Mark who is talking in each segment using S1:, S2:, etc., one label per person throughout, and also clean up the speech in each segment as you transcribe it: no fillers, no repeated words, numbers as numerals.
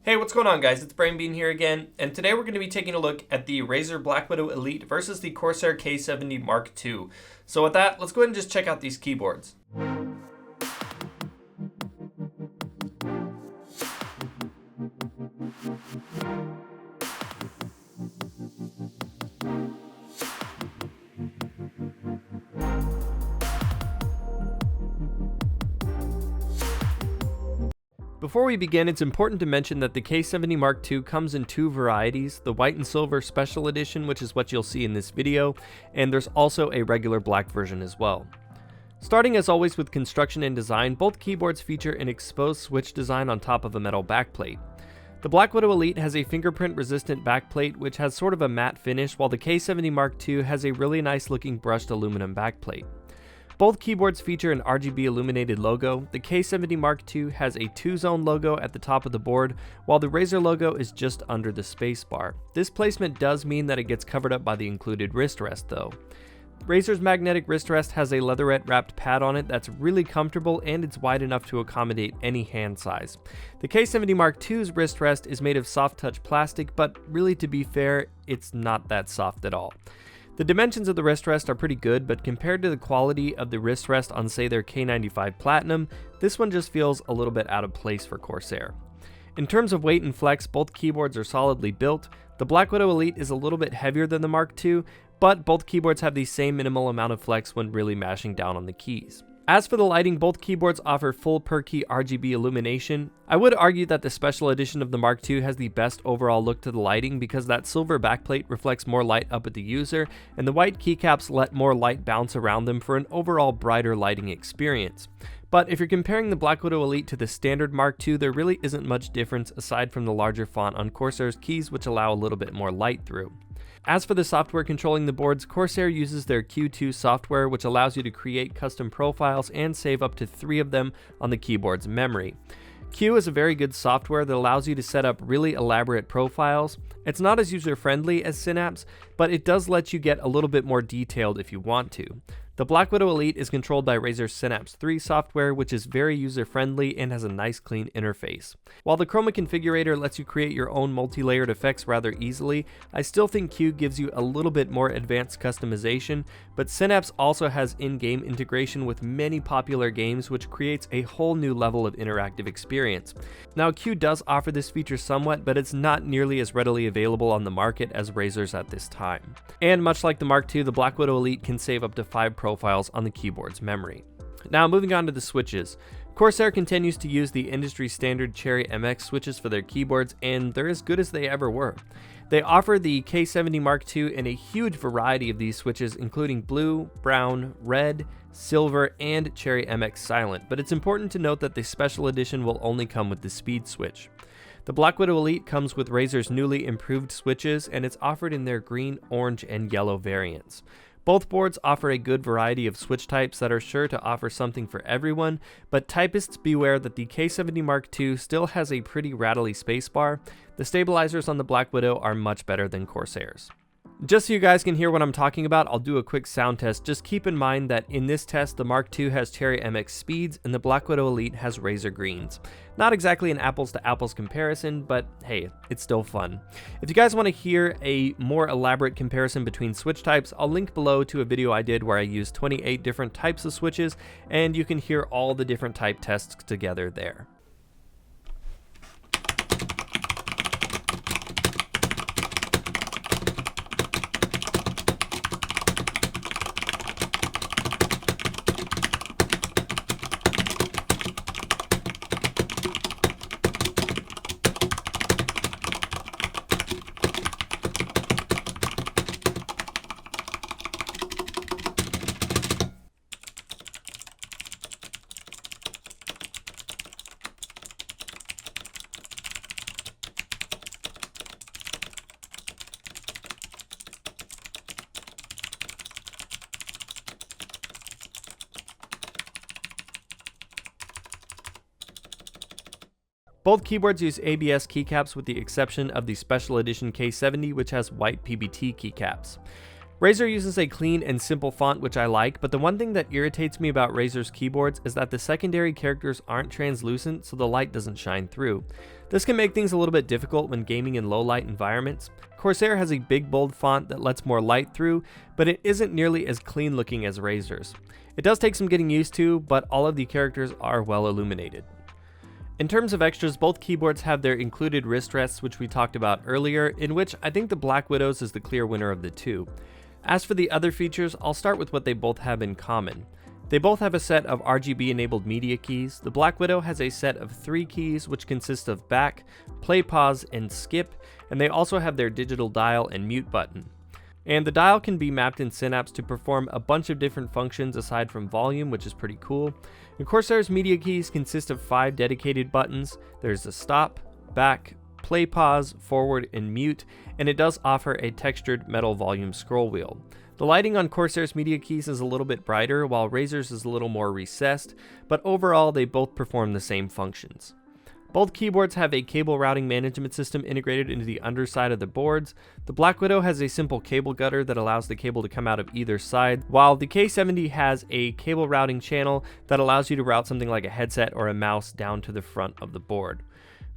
S1: Hey, what's going on, guys? It's BrainBean here again, and today we're going to be taking a look at the Razer Blackwidow Elite versus the Corsair K70 mk.2. So with that, let's go ahead and just check out these keyboards. Before we begin, it's important to mention that the K70 mk.2 comes in two varieties, the white and silver special edition, which is what you'll see in this video, and there's also a regular black version as well. Starting as always with construction and design, both keyboards feature an exposed switch design on top of a metal backplate. The Blackwidow Elite has a fingerprint resistant backplate which has sort of a matte finish, while the K70 mk.2 has a really nice looking brushed aluminum backplate. Both keyboards feature an RGB illuminated logo. The K70 mk.2 has a 2-zone logo at the top of the board, while the Razer logo is just under the spacebar. This placement does mean that it gets covered up by the included wrist rest though. Razer's magnetic wrist rest has a leatherette wrapped pad on it that's really comfortable, and it's wide enough to accommodate any hand size. The K70 mk.2's wrist rest is made of soft touch plastic, but really, to be fair, it's not that soft at all. The dimensions of the wrist rest are pretty good, but compared to the quality of the wrist rest on, say, their K95 Platinum, this one just feels a little bit out of place for Corsair. In terms of weight and flex, both keyboards are solidly built. The Blackwidow Elite is a little bit heavier than the mk.2, but both keyboards have the same minimal amount of flex when really mashing down on the keys. As for the lighting, both keyboards offer full per-key RGB illumination. I would argue that the special edition of the mk.2 has the best overall look to the lighting because that silver backplate reflects more light up at the user, and the white keycaps let more light bounce around them for an overall brighter lighting experience. But if you're comparing the Blackwidow Elite to the standard mk.2, there really isn't much difference aside from the larger font on Corsair's keys, which allow a little bit more light through. As for the software controlling the boards, Corsair uses their Q2 software, which allows you to create custom profiles and save up to 3 of them on the keyboard's memory. Q is a very good software that allows you to set up really elaborate profiles. It's not as user-friendly as Synapse, but it does let you get a little bit more detailed if you want to. The Blackwidow Elite is controlled by Razer's Synapse 3 software, which is very user-friendly and has a nice clean interface. While the Chroma Configurator lets you create your own multi-layered effects rather easily, I still think Q gives you a little bit more advanced customization, but Synapse also has in-game integration with many popular games, which creates a whole new level of interactive experience. Now, Q does offer this feature somewhat, but it's not nearly as readily available on the market as Razer's at this time. And much like the mk.2, the Blackwidow Elite can save up to 5 profiles on the keyboard's memory. Now, moving on to the switches. Corsair continues to use the industry standard Cherry MX switches for their keyboards, and they're as good as they ever were. They offer the K70 mk.2 in a huge variety of these switches, including blue, brown, red, silver, and Cherry MX Silent, but it's important to note that the special edition will only come with the speed switch. The Blackwidow Elite comes with Razer's newly improved switches, and it's offered in their green, orange, and yellow variants. Both boards offer a good variety of switch types that are sure to offer something for everyone, but typists beware that the K70 mk.2 still has a pretty rattly spacebar. The stabilizers on the Blackwidow are much better than Corsair's. Just so you guys can hear what I'm talking about, I'll do a quick sound test. Just keep in mind that in this test, the mk.2 has Cherry MX speeds and the Blackwidow Elite has Razer greens. Not exactly an apples to apples comparison, but hey, it's still fun. If you guys want to hear a more elaborate comparison between switch types, I'll link below to a video I did where I used 28 different types of switches, and you can hear all the different type tests together there. Both keyboards use ABS keycaps with the exception of the special edition K70, which has white PBT keycaps. Razer uses a clean and simple font, which I like, but the one thing that irritates me about Razer's keyboards is that the secondary characters aren't translucent, so the light doesn't shine through. This can make things a little bit difficult when gaming in low light environments. Corsair has a big bold font that lets more light through, but it isn't nearly as clean looking as Razer's. It does take some getting used to, but all of the characters are well illuminated. In terms of extras, both keyboards have their included wrist rests, which we talked about earlier, in which I think the Blackwidow's is the clear winner of the two. As for the other features, I'll start with what they both have in common. They both have a set of RGB enabled media keys. The Blackwidow has a set of 3 keys, which consist of back, play, pause, and skip, and they also have their digital dial and mute button. And the dial can be mapped in Synapse to perform a bunch of different functions aside from volume, which is pretty cool. And Corsair's media keys consist of 5 dedicated buttons. There's a stop, back, play, pause, forward, and mute, and it does offer a textured metal volume scroll wheel. The lighting on Corsair's media keys is a little bit brighter, while Razer's is a little more recessed, but overall they both perform the same functions. Both keyboards have a cable routing management system integrated into the underside of the boards. The Blackwidow has a simple cable gutter that allows the cable to come out of either side, while the K70 has a cable routing channel that allows you to route something like a headset or a mouse down to the front of the board.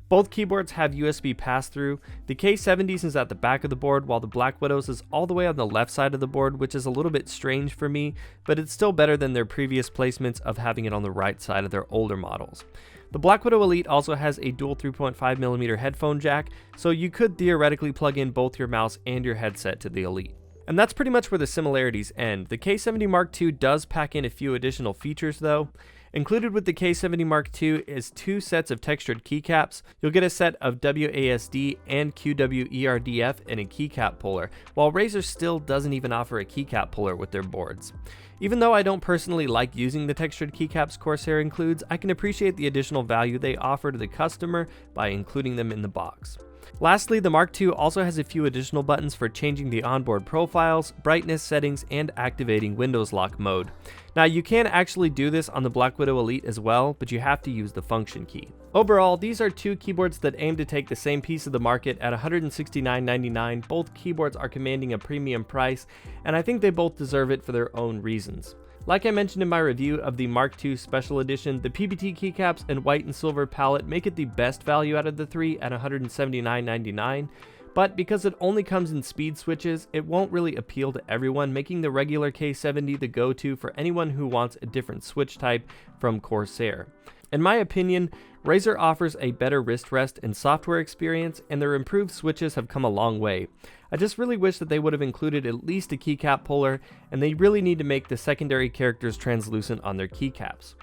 S1: Both keyboards have USB pass-through. The K70's is at the back of the board, while the Blackwidow's is all the way on the left side of the board, which is a little bit strange for me, but it's still better than their previous placements of having it on the right side of their older models. The Blackwidow Elite also has a dual 3.5mm headphone jack, so you could theoretically plug in both your mouse and your headset to the Elite. And that's pretty much where the similarities end. The K70 mk.2 does pack in a few additional features though. Included with the K70 mk.2 is 2 sets of textured keycaps. You'll get a set of WASD and QWERDF and a keycap puller, while Razer still doesn't even offer a keycap puller with their boards. Even though I don't personally like using the textured keycaps Corsair includes, I can appreciate the additional value they offer to the customer by including them in the box. Lastly, the Mark II also has a few additional buttons for changing the onboard profiles, brightness settings, and activating Windows lock mode. Now you can actually do this on the Blackwidow Elite as well, but you have to use the function key. Overall, these are 2 keyboards that aim to take the same piece of the market at $169.99. Both keyboards are commanding a premium price, and I think they both deserve it for their own reasons. Like I mentioned in my review of the Mark II Special Edition, the PBT keycaps and white and silver palette make it the best value out of the 3 at $179.99, but because it only comes in speed switches, it won't really appeal to everyone, making the regular K70 the go-to for anyone who wants a different switch type from Corsair. In my opinion, Razer offers a better wrist rest and software experience, and their improved switches have come a long way. I just really wish that they would have included at least a keycap puller, and they really need to make the secondary characters translucent on their keycaps.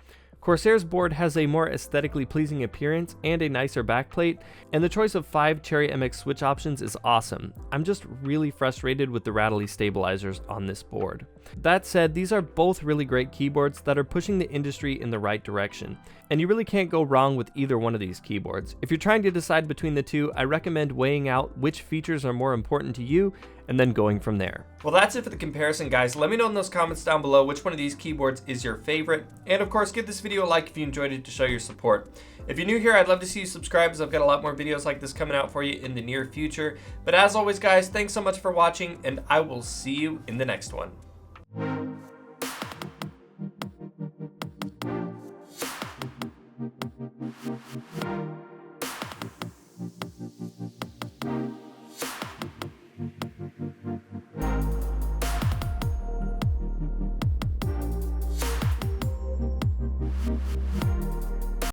S1: Corsair's board has a more aesthetically pleasing appearance and a nicer backplate, and the choice of 5 Cherry MX switch options is awesome. I'm just really frustrated with the rattly stabilizers on this board. That said, these are both really great keyboards that are pushing the industry in the right direction, and you really can't go wrong with either one of these keyboards. If you're trying to decide between the two, I recommend weighing out which features are more important to you and then going from there. Well, that's it for the comparison, guys. Let me know in those comments down below which one of these keyboards is your favorite. And of course, give this video a like if you enjoyed it to show your support. If you're new here, I'd love to see you subscribe, as I've got a lot more videos like this coming out for you in the near future. But as always, guys, thanks so much for watching, and I will see you in the next one.